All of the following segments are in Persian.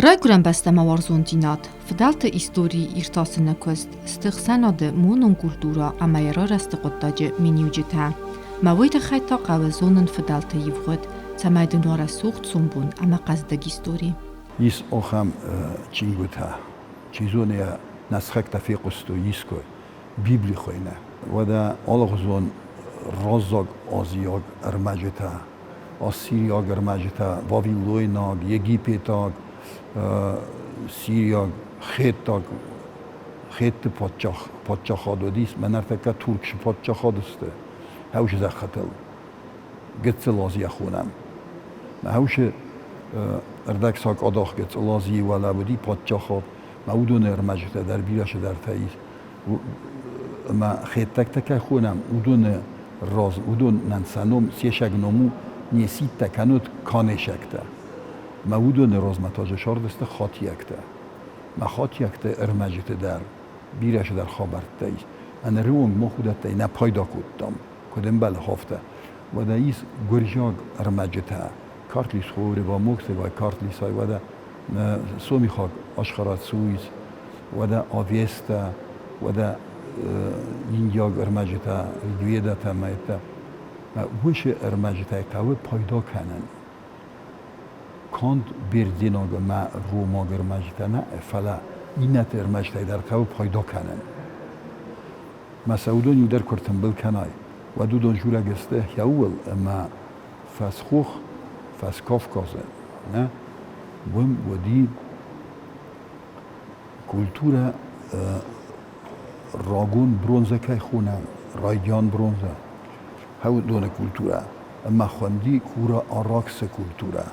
Rajkuran bestema warzondinat, fedalta istori irtasına köst, stigsanadı munun kultura ama yarar astiqottaje miniujita. Mawita khayta qawazonun fedalta yivgod, tamaydun wara sucht sumbun ama qazdagi istori. Is ocham chinguta, chizonia naskhakta fiqosto isko, bibli khoina. Wada alghzon razog aziyag armajita, Assiriag armajita, Vavilloinag, Egipetag, Syriag, Xet padşahadodis, menarteka Türkş padşahadoste. Hawş zakhatel. Getsel aziya khonam. Hawş اردک ساک آداخ گت لازی و لبودی پادشاه ما اودون ارمجت در بیراش در تایید ما خیت تک تک خونم اودون راز اودون ننسانم سیشگ نمو نیسید تکنوت کانشکته ما اودون راز متاج شاردست خاطی اکته ما خاطی اکته ارمجت در بیراش در خابرت تایید انا روم ما خودت تایی نپایدا کدام کدام بله هفته و داییس گرجاگ ارمجته کارتلیس خوره با مکته و کارتلیس های و ده سومی خاک آشخارات سویز و ده آویسته و ده اینجاگ ارمجته دویده تمایته وش ارمجته قوی پایدا کنن کاند بردیناگ ما روماگ ارمجته نه فلا اینت ارمجته در قوی پایدا کنن ما سعودان در کرتن بل کنای و دو جوره گسته یاول ما فسخوخ فاس کافکازه نه وم ودی کلتورا راگون برونزه که خونم رایجان برونزه هاو دونه کلتورا اما خوندی کورا آراکس کلتورا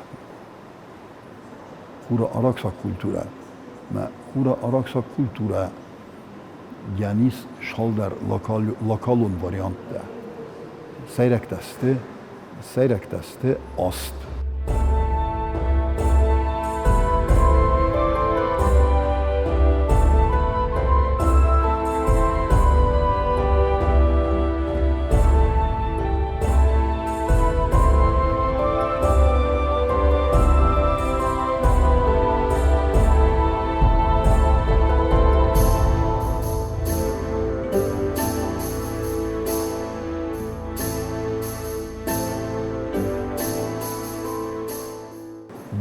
ما کورا آراکس کلتورا یعنی شال در لوکالون واریانت ده سیرک دسته است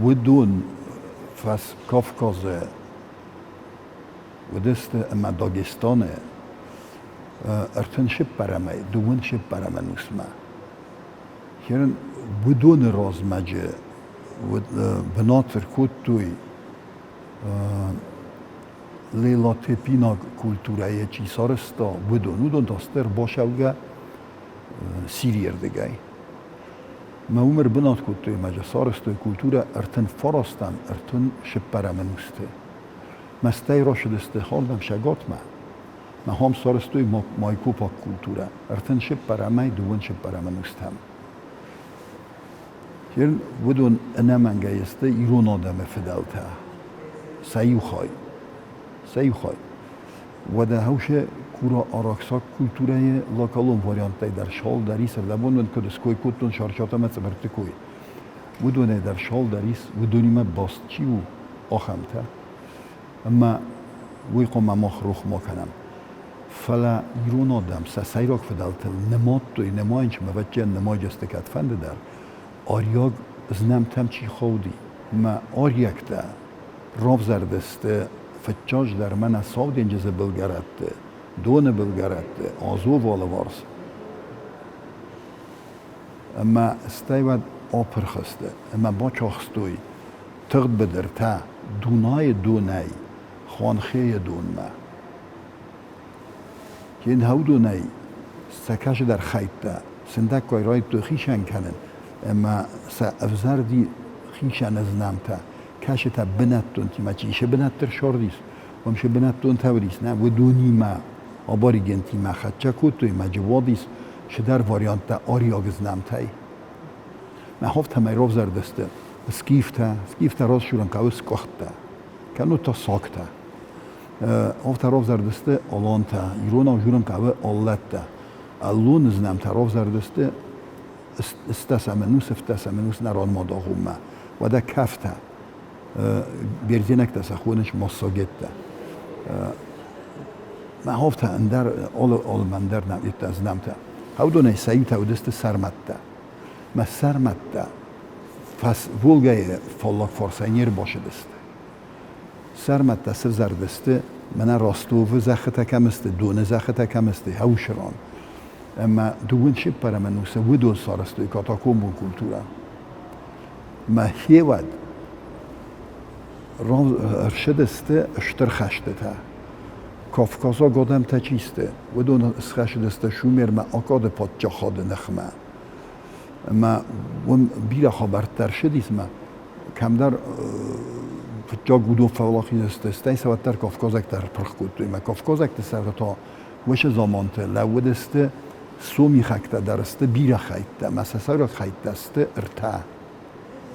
ودون فاس کافکازه و دست اما داگستانه ارتن شب برامه دوون شب برامه نسمه هرن ودون رازمجه و بناتر کود توی لیلاتی پیناگ کلتورای چی سارستا ودون داستر باشه اوگه سیریر دگه ما عمر بنات کود توی مجا سارستوی کلتورا ارتن فراستن ارتن شب برامنوسته مستی را شدسته حالدم شگات ما هم سارستوی مایکو پاک کلتورا ارتن شب برامه دوون شب برامنوستم هرن ودون انمانگه یسته ایرون آدم فدالته سیوخای و ده هوشه کورا آراکسا کلتورای لوکالون واریانتای در شال دریس لبون ون کدس کوی کتون شارشاتا مت برتکوی ودونه در شال دریس ودونی ما باستچی و آخمته اما وی قوم ما خروخ ما کنم فلا ایرون آدم سیراک فدالتل نماد توی نماینچ موجه نمای جسته کت فنده در آریاگ زنم تم چی خودی ما آریاک ده راب زردسته فتچاج در من ساود انجزه بلگرده دونه بلگرده آزو والا وارس اما استایود آپر خسته اما با چاخستوی تغد بدر تا دونای خانخه دون ما که این هاو دونای سکش در خیط ده سندک کای رای تو خیشن کنن اما سا افزر دی خیشن از نمتا کاش تا بنتون تی مچیشه بنتر شاردیس و میشه بنتون توریس نه و دونی ما آباری گنتی ما خدچه کتوی ما جوادیس شدر واریانت تا آریاگز نمتای ما هفت همه روز زردسته سکیفتا راز شورن که اوز کخته کنو تا ساکته هفت روز زردسته آلانته ایرون او جورن که اوز آلته الون زنم تا روز زردسته استسمنوس نران ما داغومه و ده کفته بيرزينك تسخونش مصاجتة ما هفته اندر آل مندر نمیت از نمته هودونه سعیت ودست سرمته ما سرمته فس ولگای فلاک فرسانیر باشه دست سرمته سر زردسته من راستوف زخته کمسته دونه زخته کمسته هوشران اما دوون شب پر من نوسه ودون سارستوی کاتاکوم بون کلتورا ما هیود ارشدسته اشتر خشته تا کافکازا گادم تا چیسته ودون اسخشدسته شومیر ما آکاد پادجا خاد نخمه ما ون بیره خبرتر شدیست ما کم در جا گودون فولاخی دسته استای سواتر کافکازک در پرخ کود ما کافکازک دسته تا وش زمانته لودسته سومی خکته درسته بیره خیته مساسه را خیته استه ارتا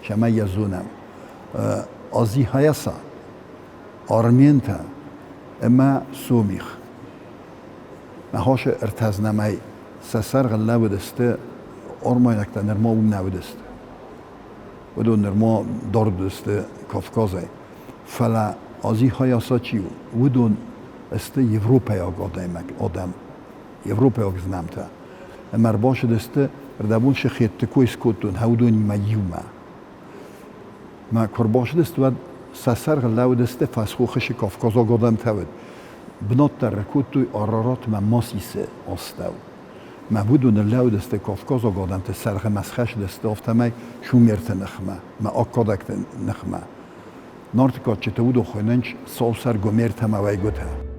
شما یزونم آزی هایسا آرمینتا اما سومیخ ما هاش ارتاز نمی سسر غله ودسته آرمای نکته نرما بوم نودسته ودو نرما دارد دسته کافکازه فلا آزی هایسا چیو ودون استه یوروپای آدم یوروپای آگزنمتا اما باشه دسته ردبون شخیت تکوی سکوتون هودونی مجیومه ما کرباش دست و سسر غلاو دسته فسخوخش کافکازا گادم تود بنات در رکود توی آرارات ما ماسیسه آستو ما بودون لاو دسته کافکازا گادم ته سرخ مسخش دسته افتمای شومیرت نخمه ما آکادکت نخمه نارتکات چه تودو خویننش سال سر گمیرت هم اوی گوته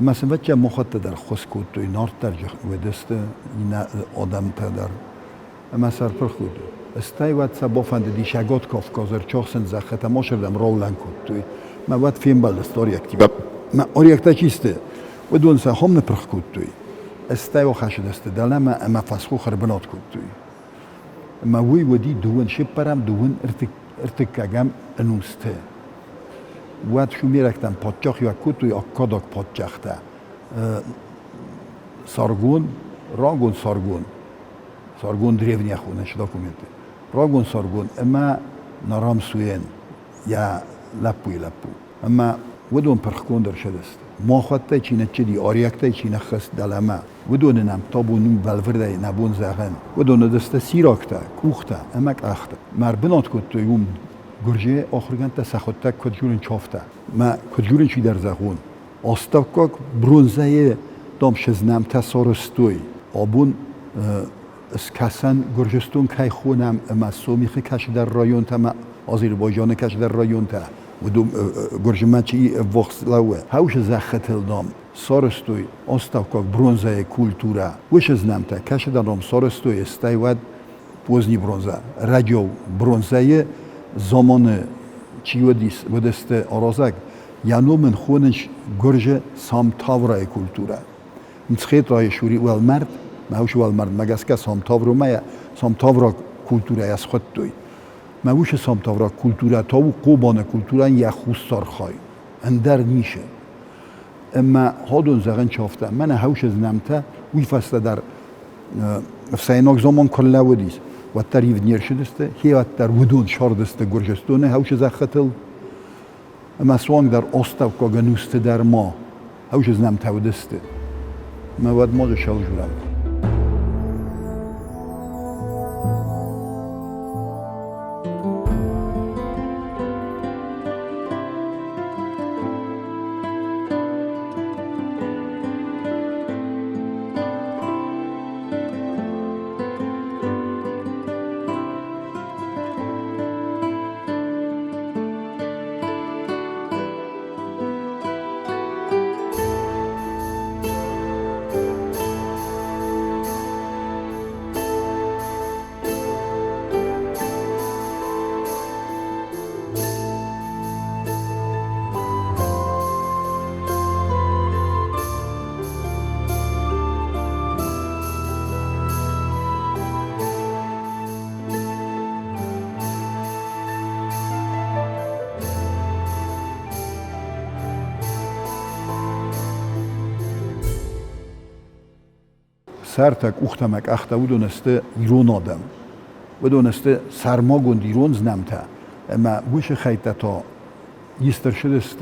مثلا بچه مخاطب در خسکود توی نارت در ودست این آدم تا در اما سرپر خود استای وقت سبافند دیشگات کافکازر چاخسن زخت ما شدم رولن کود توی ما وقت فیلم بال استوری اکتیب ما اوریکتا چیسته و دون سه هم نپرخ کود توی استای و خش دست دلم اما فسخو خربنات کود توی ما وی ودی دون شب پرم دون ارتکاگم انوسته وقت شو میرکتم پادچاخ یا کود یا کاداک پادچاخته سارگون راگون سارگون древняя خونش داکومنته راگون سارگون اما نرام سوین یا لپو اما ودون پرخکون در شدست ما خواهده چینه چدی آریکته چینه خست دلمه ودون نم تابونیم بلورده نبون زغن ودون دسته سیراکته کوخته امک اخته مربنات کد تویوم گرجه آخرگان تا سخوته کدجورن چافته ما کدجورن چی در زغون آستاکاک برونزه دام شزنم تا سارستوی آبون از کسان گرجستون که خونم اما سومیخی کش در رایون تا ما آذربایجان کش در رایون تا و دو گرجمه چی وقت لوه هاوش زختل دام سارستوی آستاکاک برونزه کولتورا وش زنم تا کش در دام سارستوی استایود پوزنی برونزه رجو برونزه زمان چی و دست آرازک یعنی من خونش گرجه سامتاورای کولتورا متخیط رای شوری والمرد ما هوش والمرد مگس که سامتاورو ما سامتاورا کولتورا از خود توی ما هوش سامتاورا کولتورا تا و قوبان کولتورا یا خوستار خواهی اندر نیشه اما هادون زغن چافته من هوش زنمته وی فسته در فسیناک زمان کلا ودیست و تریف نیر شدسته هیوت در ودون شاردسته گرجستونه هوش زختل اما سوانگ در آستاو که گنوسته در ما هوش زنم تودسته ما ود ما دو شل جورم سرتک اختمک اخته و دونسته ایرون آدم و دونسته سرما گند ایرون زنمته اما وش خیطه تا یستر شده است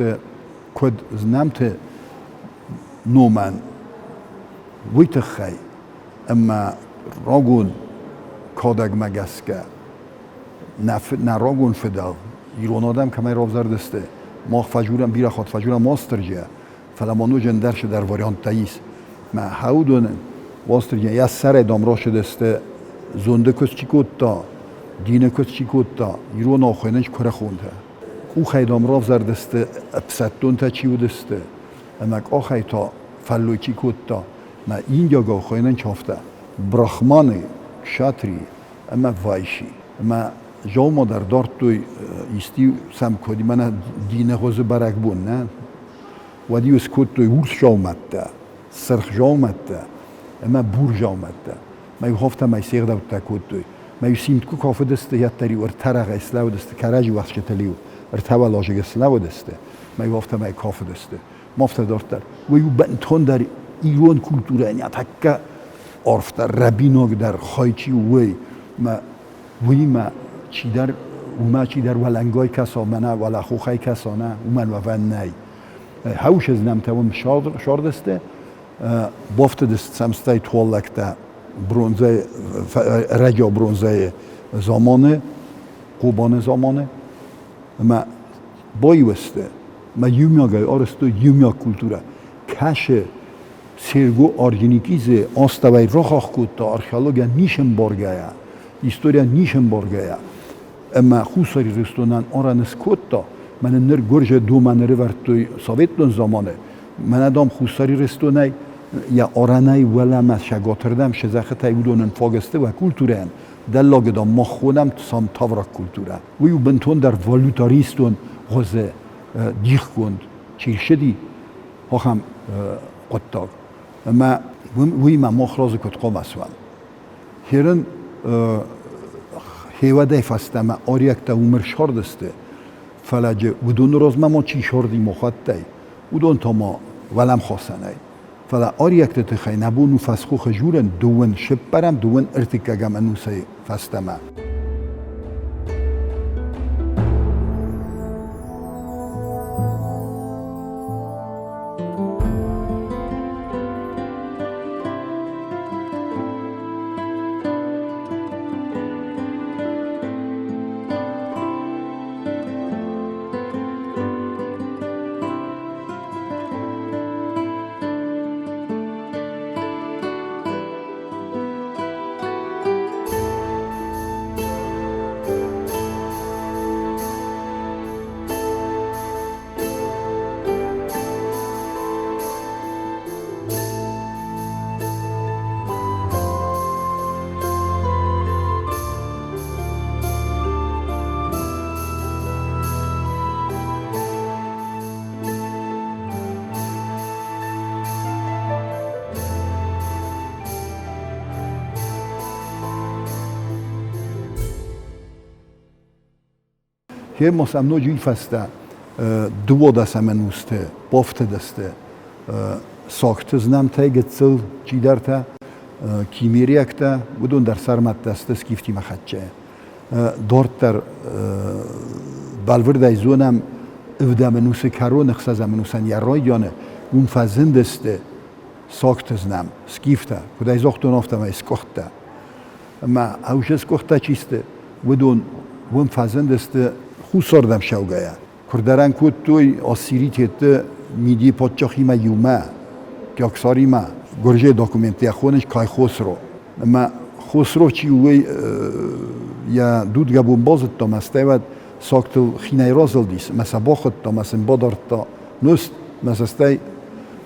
کد زنمته نومن ویت خی اما راگون کادگ مگسکه نراگون فدال ایرون آدم کمی راو زردسته ما فجورم بیره خود فجورم ماسترجه فلمانو جندرش در واریانت تاییس ما هاودون ماسترجه یا سر ادام شده است زنده کس چی کود تا دینه کس چی کود تا ایرون آخوینش کره خونده او خیدام راو زردسته ابستون تا چی بودسته اما آخی تا فلوی چی کود تا ما اینجا گاه خوینن چافته برخمانی شاتری اما وایشی اما جاو ما در دارت توی ایستی سم کدی من دینه خوزه برک بون نه و دیو اسکود توی ورس جاو مدده سرخ جاو مدده اما بور جاو مدده ما یو هفته ما سیغ داود تکود توی ما یو سیمت کو کافه دسته یاد تری ور ترق اسلو دسته کراجی وقت کتلیو ور توا لاجگ اسلو دسته ما یو هفته ما کافه دسته مافته دارت در و یو بنتون در ایران کلتوره یعنی تکه عرف در ربیناگ در خایچی وی ما چی در اوما چی در ولنگای کسا منه ولا خوخای کسا نه اومن و ون نی هاوش از نمتوان شاردسته بافت دست سمستای توالکته برونزه رجا برونزه زمانه قوبان زمانه ما بایوسته ما یومیاگای آرستو یومیا کلتوره کشه سرگو آرژینیکیزه آستوای رخاخ کود تا آرخیولوگیا نیشم بارگایا historia نیشم بارگایا اما خوصاری رستونن آرانس کود تا من نر گرجه دو منره ورتوی سویتون زمانه من دام خوصاری رستونای یا آرانای ولا ما شگاتردم شزخه تایودونن فاگسته و کلتورن دلاگ دام ما خودم سام تاورا کلتوره ویو بنتون در والوتاریستون غزه دیخ کند چیل شدی هم قطاق اما وی ما مخراز کد قام اسوان هرن هیواده فسته ما آریکتا عمر شاردسته فلجه ودون روز ما چی شاردی مخاطی ودون تا ما ولم خواستنی فلا آریکتا تخی نبونو فسخو خجورن دوون شب برم دوون ارتکاگم انوسی فسته ما که مثلا نوجی فسته دو دست منوسته بافت دسته ساخت زنم تا گتسل چی در تا کیمیریک تا بدون در سرمت دسته سکیفتی مخچه دارت در بالورد ایزونم افدا منوسه کرو نخساز منوسن یا رای جانه اون فزن دسته ساخت زنم سکیفته کدای زاختون آفته ما اسکخته اما هوش اسکخته چیسته بدون اون فزن دسته خوصاردم شوگایا کردران کود توی آسیری تیت میدی پادشاهی ما یومه که اکثاری ما گرجه داکومنتی خونش کای خسرو اما خسرو چی وی یا دود گبون بازد تا مستوید ساکتل خینای رازل دیس مثلا باخد تا مثلا بادار تا نست مثلا ستی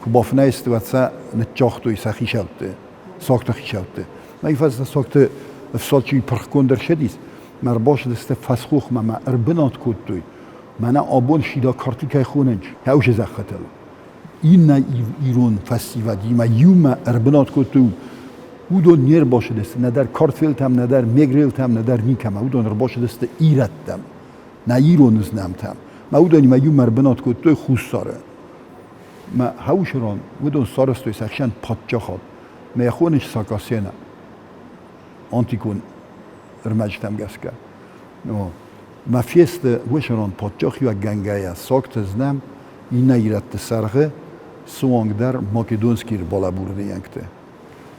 که بافنه استوید سا نتجاختوی سا خیشوته ساکت خیشوته ما ایفاز ساکت افسال چی پرخکندر شدیس مر باش دسته فسخوخ ما اربنات کود توی من آبون شیدا کارتی که خوننج هاوش زختل این نه ایران فستیوادی ما یوم اربنات کود توی او دو نیر باشه دسته نه در کارتفیلت هم نه در میگریلت هم نه در نیکم او دو نیر باشه دسته ایرتم نه ایران نزنمتم ما او دو ما یوم اربنات کود توی خوش ساره ما هاوش ران او دو سارستوی سخشن پادجا خواد ما خونش ساکاسینا آنتیکون ارمجتم گسکه ما فیست وشران پادچاخی و گنگایا ساکت زنم این ایرت سرخه سوانگ در ماکدونسکی رو بالا برده ینکته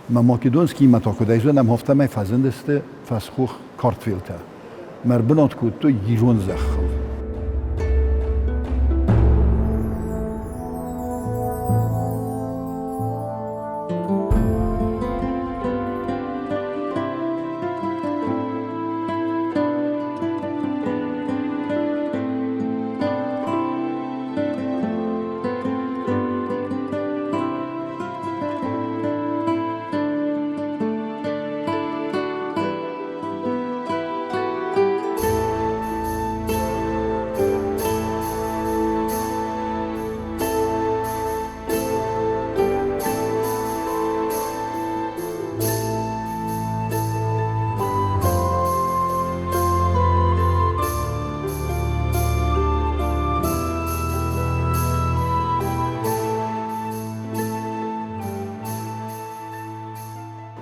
ما ماکدونسکی متاکده زنم هفته می فزندسته فسخوخ کارتفیلته مر بنات کود تو یرون زخم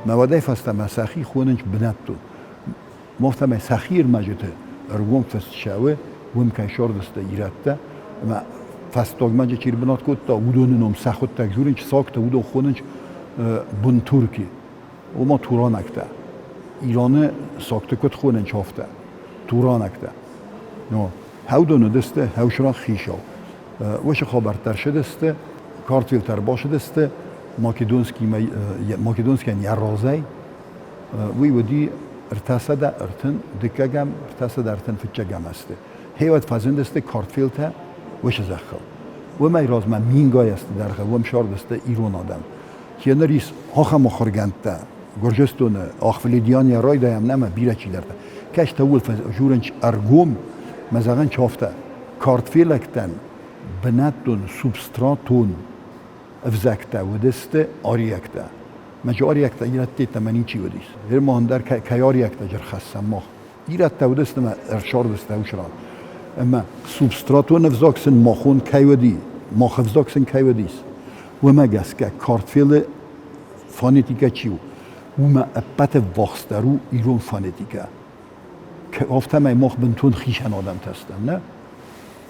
موادای فستم سخی خوننج بناتو مفتم سخیر مجته ارگوم فست شاوه وم کشار دسته ایرته ما فستاگ مجه چیر بنات کود تا ودون نام سخت تگزورنج ساکت ودون خوننج بن ترکی و ما توران اکته ایران ساکت کود خوننج هفته توران اکته نو هودون دسته هوشران خیشاو وش خبرتر شده دسته کارتویل تر باشه دسته ماکدونسکی یارازای وی ودی ارتاسد ارتن دکگم ارتاسد ارتن فتچگم است. هیوت فازند است کارتفیلته وش زخل. و ما ایراز ما مینگای است درخه و مشارد است ایران آدم. که نریس آخه مخرجنده گرجستون آخفلیدیانی رای دایم نم بیره چی درده. کاش تول فجورنش ارگوم مثلا چافته کارتفیلکتن بناتون سوبستراتون افزاکتا و دست آریکتا. مجا آریکتا ایراد تمنی چی ودیس. هر ما هندر کی آریکتا جر خاصم ما. ایراد تا و دست ما ارشاد دست اوشران. اما سوبستراتون افزاکسن ماخون کی ودی. ماخ افزاکسن کی ودیس. و ما گس که کارتفیل فونتیکا چیو. و ما ابت واخسترو ایران فونتیکا. که آفتم ای ماخ بنتون خیشن آدم تستم نه.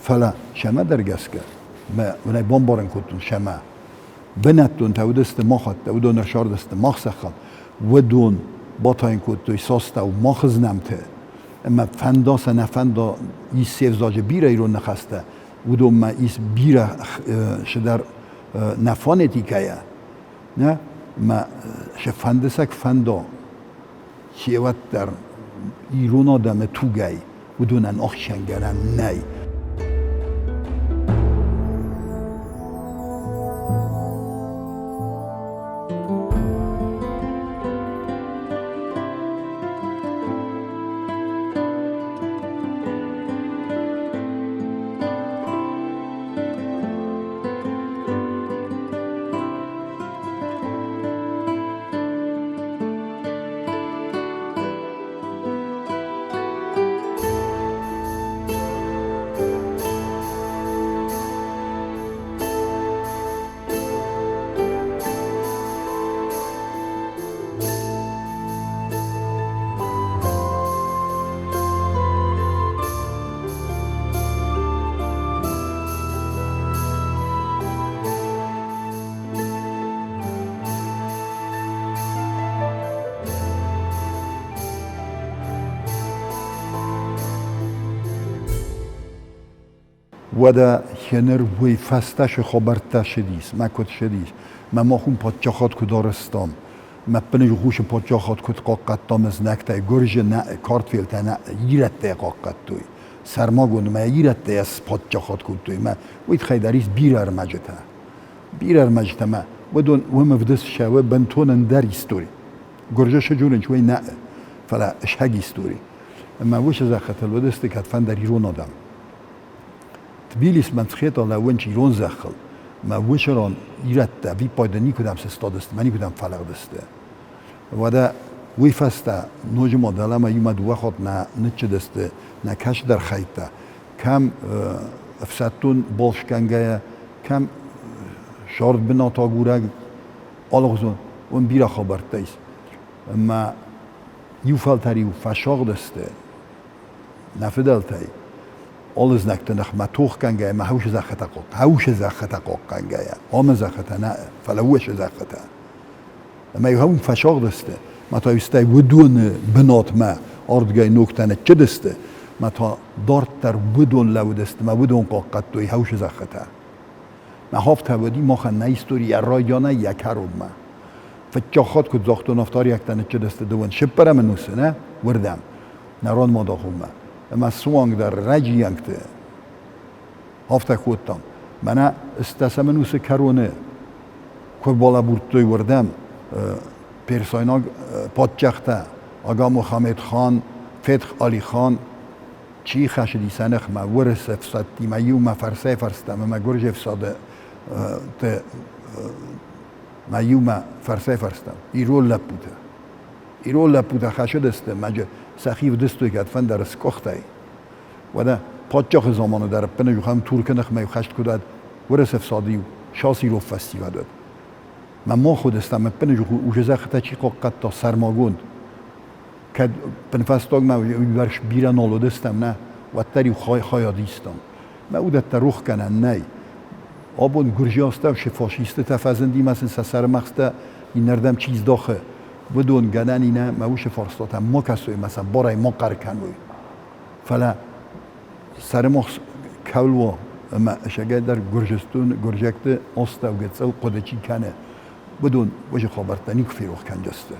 فلا شما در گس که ما ونای بامبارن کتون شما. بناتون تودست ماخت تودون ارشاد است ماخ سخال ودون باتاین کود توی ساستا و ماخز نمته اما فندا سنفندا ای سیفزاج بیره ایرون نخسته ودون ما ایس بیره شدر نفانتیکه نه ما شفندسک فندا شیوت در ایرون آدم توگای ودونن آخشنگرن نی ودا هنر وی فستش خبرت شدیس ما کد شدیس ما خون پادشاهات کدارستم ما پنج خوش پادشاهات کد قاقت تامز نکته گرج نه کارتفیل تا نه ایرت قاقت توی سرما گون ما ایرت از پادشاهات کد توی ما وید خیداریس بیرار مجته ما ودون و مفدس شوا بنتون در استوری گرجش جورن شوی نه فلا اشهاج استوری ما وش زخت الودست کت فن در ایران آدم تبیلیس من خیلی لونچ ایران زخل ما وشران ایرت تا وی پایدنی کدام سستادست منی کدام فلق دسته و دا وی فسته نوج مدل ما یومد وقت نه چه دسته نه کش در خیته کم افساتون بالشکنگه کم شارد بنا تا گورگ آلغزون اون بیرا خبرتیس اما یوفالتری و فشاق دسته نفدالتی alles نکته نخ ما توخ کنگه ما هوش زخته قاق کنگه آم زخته نه فلوش زخته اما یو همون فشاق دسته ما تا یسته ودون بنات ما آردگاه نکتنه چه دسته ما تا دارت در بدون لو دسته ما بدون قاقت دوی هوش زخته ما هفت هودی ما خن نیستوری یا رایانه یک هرود ما فچاخات که زاخت و نفتار یک تنه چه دسته دوان شب برم نوسه نه وردم نران ما داخل ما اما سوانگ در رجی ینگته هفته خودتم من استسم نوسه کرونه که بالا بورتوی وردم پیرساینا پادچخته آقا محمد خان فتح علی خان چی خشدی سنخ ما ورس افسادی ما یوم فرسه فرستم ما گرج افساده ما یوم فرسه فرستم ایرو لپوده خشد است مجه سخیف دستوی که اتفن در اسکاخته و ده پادچاخ زمانو در پنجو خواهم تورکنخ میو خشد کداد ورس افسادی و شاسی رو فستی وداد ما خود استم من پنجو اوش زخته چی قاقت تا سرماگوند که پنفستاگ ما برش بیرا نالو دستم نه و تری خایادیستم ما او دت روخ کنن نه آبون گرجی هستم فاشیسته تفزندی مثلا سر مخسته این نردم چیز داخه بدون گنن اینه موش فارستاتم ما کسوی مثلا برای ما قرکنوی فلا سر مخص کولوا اما شگه در گرجستون گرجکت آسته و گتسه و قدچی کنه بدون وجه خبرتنی که فیروخ کنجسته